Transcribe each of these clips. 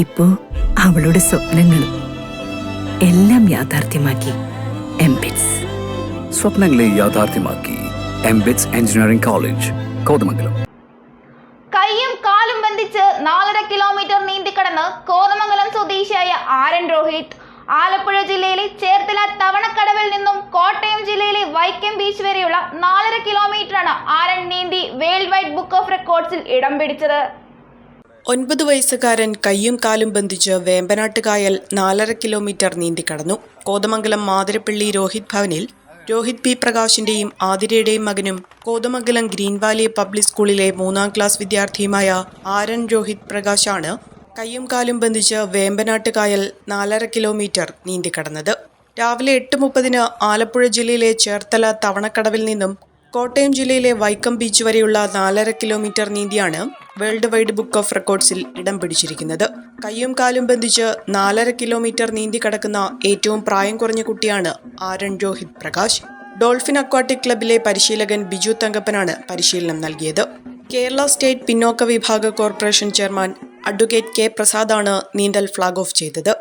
ഇപ്പോ അവളുടെ സ്വപ്നങ്ങളും എല്ലാം യാഥാർത്ഥ്യമാക്കി എംബിറ്റ്സ്. സ്വപ്നങ്ങളെ യാഥാർത്ഥ്യമാക്കി എംബിറ്റ്സ് എഞ്ചിനീയറിംഗ് കോളേജ്, കോതമംഗലം. കൈയും കാലും ബന്ധിച്ച് 4.5 കിലോമീറ്റർ നീന്തിക്കടന്ന് കോതമംഗലം സ്വദേശിയായ ആരൻ രോഹിത് ആലപ്പുഴ ജില്ലയിലെ ചേർത്തല തവണക്കടവിൽ നിന്നും കോട്ടയം ജില്ലയിലെ വൈക്കം ബീച്ച് വരെയുള്ള 4.5 കിലോമീറ്ററാണ് ആരൻ നീന്തി വേൾഡ് വൈഡ് ബുക്ക് ഓഫ് റെക്കോർഡ്സിൽ ഇടം പിടിച്ചത്. 9 വയസ്സുകാരൻ കയ്യും കാലും ബന്ധിച്ച് വേമ്പനാട്ടുകായൽ 4.5 കിലോമീറ്റർ നീന്തിക്കടന്നു. കോതമംഗലം മാതിരപ്പള്ളി രോഹിത് ഭവനിൽ രോഹിത് പി പ്രകാശിന്റെയും ആതിരയുടെയും മകനും കോതമംഗലം ഗ്രീൻ വാലി പബ്ലിക് സ്കൂളിലെ 3ാം ക്ലാസ് വിദ്യാർത്ഥിയുമായ ആരൻ രോഹിത് പ്രകാശാണ് കയ്യും കാലും ബന്ധിച്ച് വേമ്പനാട്ടുകായൽ 4.5 കിലോമീറ്റർ നീന്തിക്കടന്നത്. രാവിലെ 8:30 ആലപ്പുഴ ജില്ലയിലെ ചേർത്തല തവണക്കടവിൽ നിന്നും കോട്ടയം ജില്ലയിലെ വൈക്കം ബീച്ച് വരെയുള്ള 4.5 കിലോമീറ്റർ നീന്തിയാണ് വേൾഡ് വൈഡ് ബുക്ക് ഓഫ് റെക്കോർഡ്സിൽ ഇടം പിടിച്ചിരിക്കുന്നത്. കയ്യും കാലും ബന്ധിച്ച് 4.5 കിലോമീറ്റർ നീന്തി കടക്കുന്ന ഏറ്റവും പ്രായം കുറഞ്ഞ കുട്ടിയാണ് ആരൻ രോഹിത് പ്രകാശ്. ഡോൾഫിൻ അക്വാട്ടിക് ക്ലബിലെ പരിശീലകൻ ബിജു തങ്കപ്പനാണ് പരിശീലനം നൽകിയത്. കേരള സ്റ്റേറ്റ് പിന്നോക്ക വിഭാഗ കോർപ്പറേഷൻ ചെയർമാൻ അഡ്വക്കേറ്റ് കെ പ്രസാദാണ് നീന്തൽ ഫ്ളാഗ് ഓഫ് ചെയ്തത്.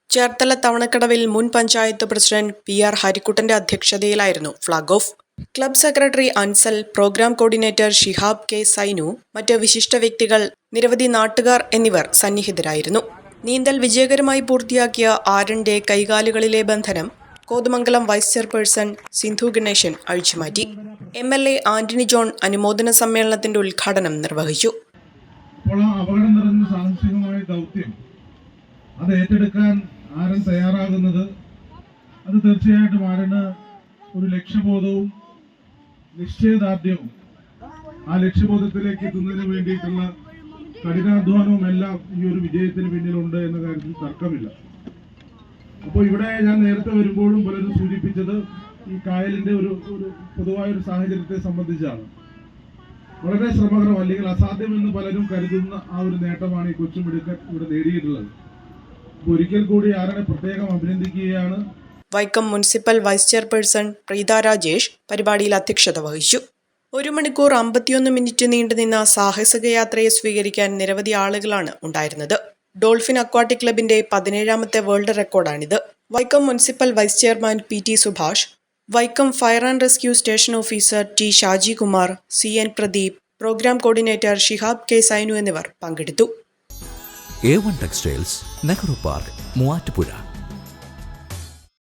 ചേർത്തല തവണക്കടവിൽ മുൻ പഞ്ചായത്ത് പ്രസിഡന്റ് PR ഹരിക്കുട്ടന്റെ അധ്യക്ഷതയിലായിരുന്നു flag off. Club secretary Ansal, programme coordinator Shihab K Sainu, മറ്റ് വിശിഷ്ട വ്യക്തികൾ, നിരവധി നാട്ടുകാർ എന്നിവർ സന്നിഹിതരായിരുന്നു. നീന്തൽ വിജയകരമായി പൂർത്തിയാക്കിയ ആരന്റെ കൈകാലുകളിലെ ബന്ധനം കോതമംഗലം വൈസ് ചെയർപേഴ്സൺ സിന്ധു ഗണേശൻ അഴിച്ചുമാറ്റി. MLA ആന്റണി ജോൺ അനുമോദന സമ്മേളനത്തിന്റെ ഉദ്ഘാടനം നിർവഹിച്ചു. അപകടം നിറഞ്ഞ സാഹസികമായ ദൗത്യം അത് ഏറ്റെടുക്കാൻ ആരൻ തയ്യാറാകുന്നത് അത് തീർച്ചയായിട്ടും ആരന് ഒരു ലക്ഷ്യബോധവും നിശ്ചയദാർഢ്യവും ആ ലക്ഷ്യബോധത്തിലേക്ക് എത്തുന്നതിന് വേണ്ടിയിട്ടുള്ള കഠിനാധ്വാനവും എല്ലാം ഈ ഒരു വിജയത്തിന് പിന്നിലുണ്ട് എന്ന കാര്യത്തിൽ തർക്കമില്ല. അപ്പോൾ ഇവിടെ ഞാൻ നേരത്തെ വരുമ്പോഴും പലരും സൂചിപ്പിച്ചത് ഈ കായലിന്റെ ഒരു പൊതുവായൊരു സാഹചര്യത്തെ സംബന്ധിച്ചാണ്. വളരെ ശ്രമകരം അല്ലെങ്കിൽ അസാധ്യമെന്ന് പലരും കരുതുന്ന ആ ഒരു നേട്ടമാണ് ഈ കൊച്ചുമിടുക്കൻ ഇവിടെ നേടിയിട്ടുള്ളത്. ഒരിക്കൽ കൂടി ആരനെ പ്രത്യേകം അഭിനന്ദിക്കുകയാണ്. Vaikom municipal vice chairperson Preetha Rajesh പരിപാടിയിൽ അധ്യക്ഷത വഹിച്ചു. 1 മണിക്കൂർ 51 മിനിറ്റ് നീണ്ടുനിന്ന സാഹസിക യാത്രയെ സ്വീകരിക്കാൻ നിരവധി ആളുകളാണ് ഉണ്ടായിരുന്നത്. ഡോൾഫിൻ അക്വാട്ടിക് ക്ലബിന്റെ 17ാമത്തെ വേൾഡ് റെക്കോർഡാണിത്. Vaikom municipal vice chairman PT Subhash, Vaikom fire and rescue station officer T Shaji Kumar, CN Pradeep, programme coordinator Shihab K Sainu എന്നിവർ പങ്കെടുത്തു. A1 textiles, Nehru park, Muvattupuzha.